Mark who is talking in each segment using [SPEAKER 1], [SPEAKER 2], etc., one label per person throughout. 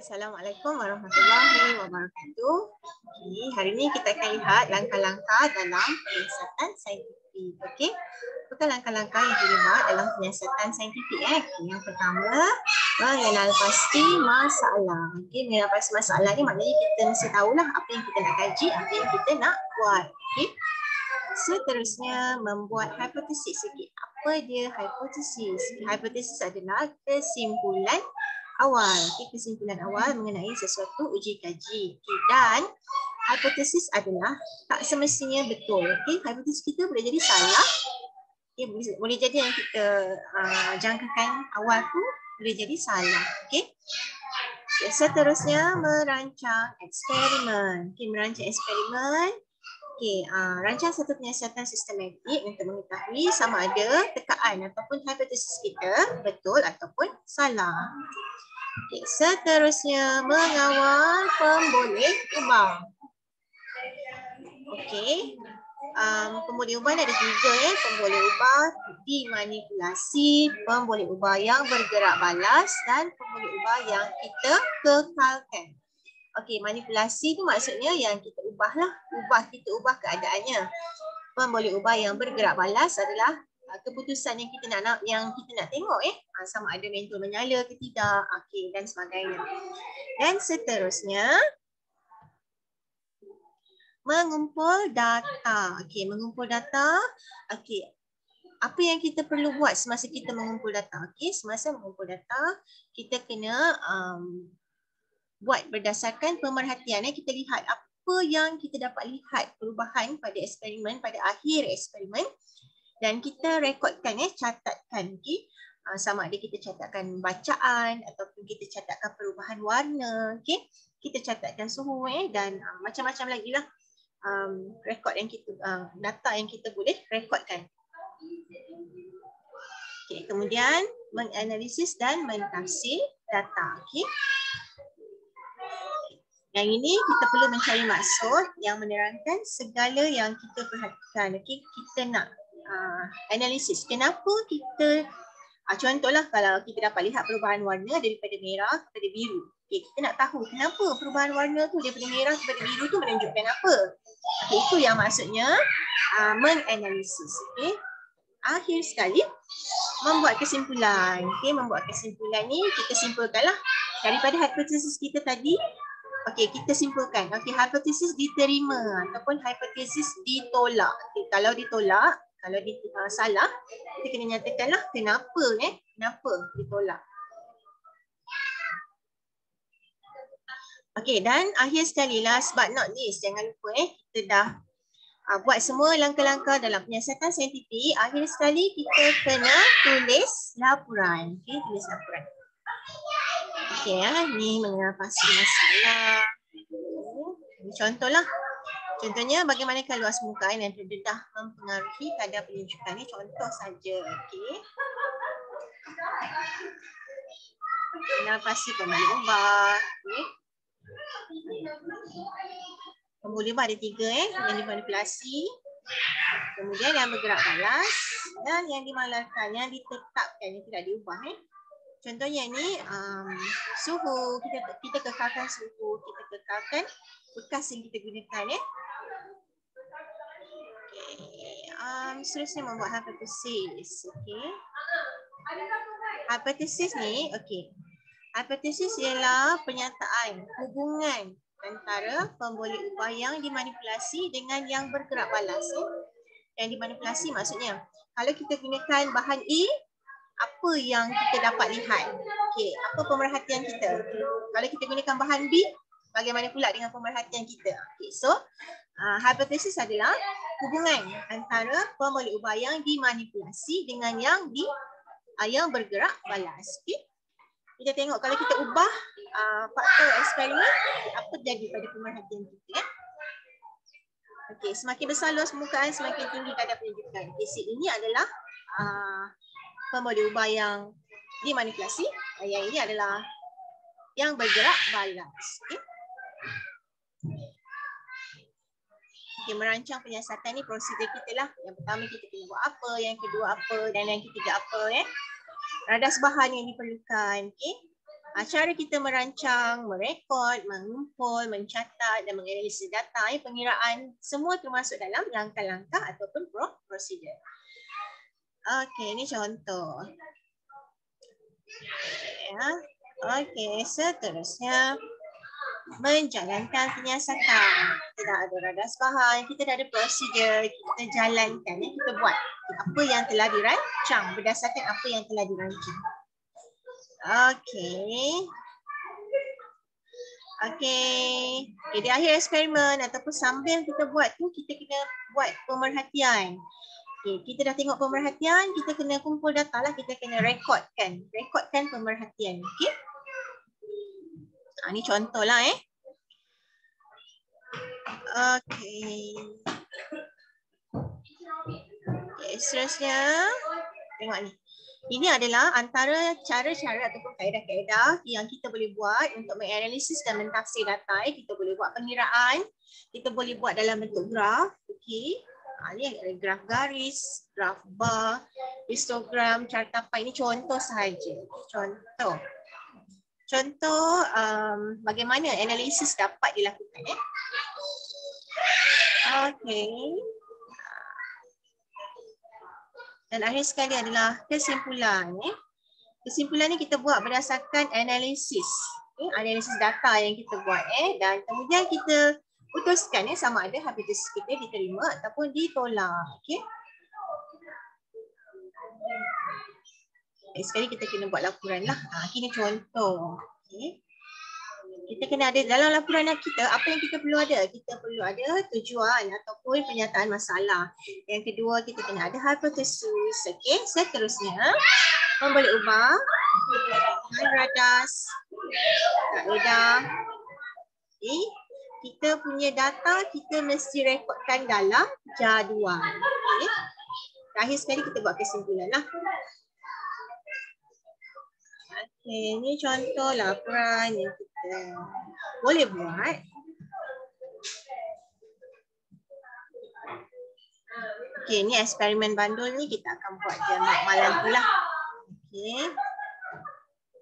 [SPEAKER 1] Assalamualaikum warahmatullahi wabarakatuh. Okay, hari ini kita akan lihat langkah-langkah dalam penyiasatan saintifik. Okey, apakah langkah-langkah yang dibuat dalam penyiasatan saintifik? Yang pertama, mengenal pasti masalah. Okey, mengenal pasti masalah ni maknanya kita mesti tahulah apa yang kita nak kaji, apa yang kita nak buat. Okey. Seterusnya, membuat hipotesis. Okey, apa dia hipotesis? Hipotesis adalah kesimpulan awal. Okay, kesimpulan awal mengenai sesuatu uji kaji. Okay, dan hipotesis adalah tak semestinya betul. Okay, hipotesis kita boleh jadi salah. Okay, boleh jadi yang kita jangkakan awal tu boleh jadi salah. Okay. Okay, seterusnya merancang eksperimen. Okay, merancang eksperimen. Okay, rancang satu penyiasatan sistematik untuk mengetahui sama ada tekaan ataupun hipotesis kita betul ataupun salah. Okay, seterusnya mengawal pemboleh ubah. Okey, pemboleh ubah ada tiga ya. Pemboleh ubah dimanipulasi, pemboleh ubah yang bergerak balas dan pemboleh ubah yang kita kekalkan. Okey, manipulasi tu maksudnya yang kita ubahlah, kita ubah keadaannya. Pemboleh ubah yang bergerak balas adalah keputusan yang kita nak tengok sama ada mentol menyala ke tidak, okey, dan sebagainya. Dan seterusnya mengumpul data. Okey, mengumpul data. Okey, apa yang kita perlu buat semasa kita mengumpul data? Okey, semasa mengumpul data kita kena buat berdasarkan pemerhatian. Kita lihat apa yang kita dapat lihat perubahan pada eksperimen, pada akhir eksperimen, dan kita rekodkan, catatkan. Okay. Sama ada kita catatkan bacaan ataupun kita catatkan perubahan warna. Okay. Kita catatkan suhu dan macam-macam lagi lah rekod yang kita, data yang kita boleh rekodkan. Okay. Kemudian menganalisis dan mentafsir data. Okay. Yang ini kita perlu mencari maksud yang menerangkan segala yang kita perhatikan. Okay. Kita nak analisis. Kenapa kita, contohlah kalau kita dapat lihat perubahan warna daripada merah kepada biru. Okay. Kita nak tahu kenapa perubahan warna tu daripada merah kepada biru tu menunjukkan apa. Okay. Itu yang maksudnya menganalisis. Okay. Akhir sekali, membuat kesimpulan. Okay. Membuat kesimpulan ni kita simpulkanlah daripada hipotesis kita tadi. Okey, kita simpulkan. Okey, hipotesis diterima ataupun hipotesis ditolak. Okay, kalau ditolak, kalau salah, kita kena nyatakanlah kenapa kenapa ditolak. Okey, dan akhir sekali, last but not least, jangan lupa kita dah buat semua langkah-langkah dalam penyiasatan saintifik. Akhir sekali kita kena tulis laporan. Okey, tulis laporan. Okey, ni mengenal pasti masalah. Contohlah. Contohnya bagaimanakah luas permukaan yang terdedah mempengaruhi kadar penunjukan. Ini contoh saja. Okey. Mengenal pasti pemboleh ubah. Okay. Pemboleh ubah ada tiga yang dimanipulasi. Kemudian yang bergerak balas dan yang dimalarkan, yang ditetapkan, yang tidak diubah. Contohnya ni suhu, kita kekalkan suhu, kita kekalkan bekas yang kita gunakan. Okay. Seterusnya membuat hipotesis. Okay. Hipotesis ni, okay. Hipotesis ialah pernyataan hubungan antara pemboleh ubah yang dimanipulasi dengan yang bergerak balas. Yang dimanipulasi maksudnya, kalau kita gunakan bahan A, apa yang kita dapat lihat? Okey, apa pemerhatian kita? Kalau kita gunakan bahan B, bagaimana pula dengan pemerhatian kita? Okey, so hipotesis adalah hubungan antara pemboleh ubah yang dimanipulasi dengan yang bergerak balas. Okey. Kita tengok kalau kita ubah faktor eksperimen, apa jadi pada pemerhatian kita? Okey, semakin besar luas permukaan, semakin tinggi kadar penunjukan. Okey, ini adalah pemboleh ubah yang dimanipulasi. Yang ini adalah yang bergerak balas. Okay. Okay, merancang penyiasatan ni prosedur kita lah. Yang pertama kita kena buat apa, yang kedua apa dan yang ketiga apa. Radas bahan yang diperlukan. Okay. Cara kita merancang, merekod, mengumpul, mencatat dan menganalisis data, pengiraan semua termasuk dalam langkah-langkah ataupun prosedur. Okey, ini contoh. Ya. Okey, seterusnya menjalankan penyiasatan. Kita dah ada radas bahan, kita dah ada prosedur, kita jalankan, kita buat apa yang telah dirancang berdasarkan apa yang telah dirancang. Okey. Di akhir eksperimen ataupun sambil kita buat tu, kita kena buat pemerhatian. Kita dah tengok pemerhatian, kita kena kumpul data lah, kita kena rekodkan pemerhatian. Okey. Ini contoh lah Okey, seterusnya tengok ni. Ini adalah antara cara-cara ataupun kaedah-kaedah yang kita boleh buat untuk menganalisis dan mentafsir data. Kita boleh buat pengiraan, kita boleh buat dalam bentuk graf. Okey. Ni ada graf garis, graf bar, histogram, cartapan. Ini contoh sahaja. Contoh bagaimana analisis dapat dilakukan. Okey. Dan akhir sekali adalah kesimpulan. Kesimpulan ni kita buat berdasarkan analisis. Analisis data yang kita buat. Dan kemudian kita putuskan sama ada hipotesis kita diterima ataupun ditolak. Okey. Sekali kita kena buat laporan lah. Ini contoh. Okay. Kita kena ada dalam laporan kita, apa yang kita perlu ada? Kita perlu ada tujuan ataupun pernyataan masalah. Yang kedua, kita kena ada hipotesis. Okey, seterusnya boleh ubah radas, kaedah. Okay. Kita punya data kita mesti rekodkan dalam jadual. Okay. Akhir sekali kita buat kesimpulan lah. Okay, ini contoh laporan yang kita boleh buat. Okay, ni eksperimen bandul ni kita akan buat dia malam tu lah. Okay.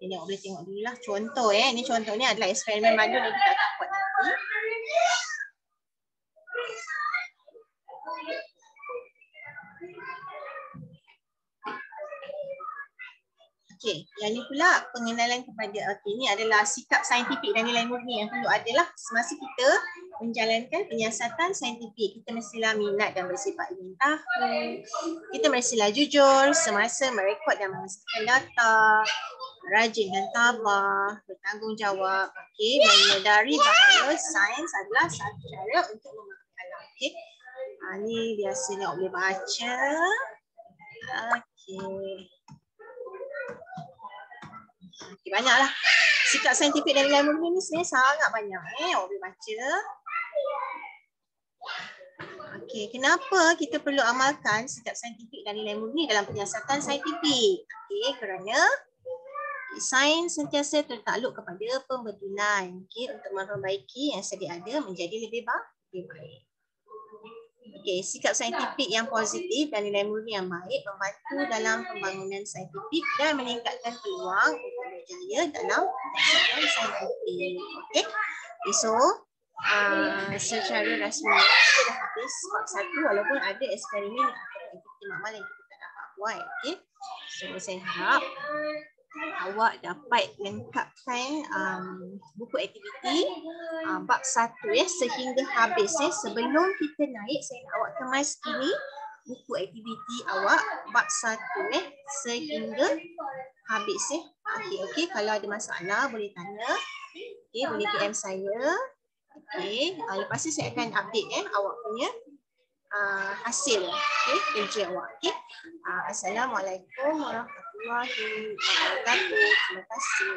[SPEAKER 1] Ini boleh tengok dulu lah contoh Ini contoh ni adalah eksperimen bandul yang kita akan buat nanti. Okey, yang ni pula pengenalan kepada ini adalah sikap saintifik dan nilai murni yang perlu adalah semasa kita menjalankan penyiasatan saintifik. Kita mestilah minat dan bersifat ingin tahu. Kita mestilah jujur semasa merekod dan memasukkan data. Rajin dan tabah, bertanggungjawab. Okey, menyedari bahawa sains adalah satu cara untuk memahami alam. Okey. Ni biasanya boleh baca. Okey. Banyaklah. Sikap saintifik dan nilai murni ni sebenarnya sangat banyak. Awak boleh baca. Okey, kenapa kita perlu amalkan sikap saintifik dan nilai murni dalam penyiasatan saintifik? Okey, kerana sains sentiasa tertakluk kepada pembetulan. Okey, untuk memperbaiki yang sedia ada menjadi lebih baik. Okey, sikap saintifik yang positif dan nilai murni yang baik membantu dalam pembangunan saintifik dan meningkatkan peluang untuk berjaya dalam penyiasatan saintifik. Okey. So, secara rasmi kita dah habis bab 1 walaupun ada eksperimen atau aktiviti makmal yang kita tak dapat buat. Okey. So, saya harap awak dapat lengkapkan buku aktiviti bab 1 sehingga habis. Sebelum kita naik, saya nak awak kemas ini buku aktiviti awak bab 1 sehingga habis. Okey, kalau ada masalah boleh tanya. Okey, boleh PM saya. Okey, lepas tu saya akan update awak punya hasil kerja awak. Okey. Assalamualaikum warahmatullahi wabarakatuh. Terima kasih.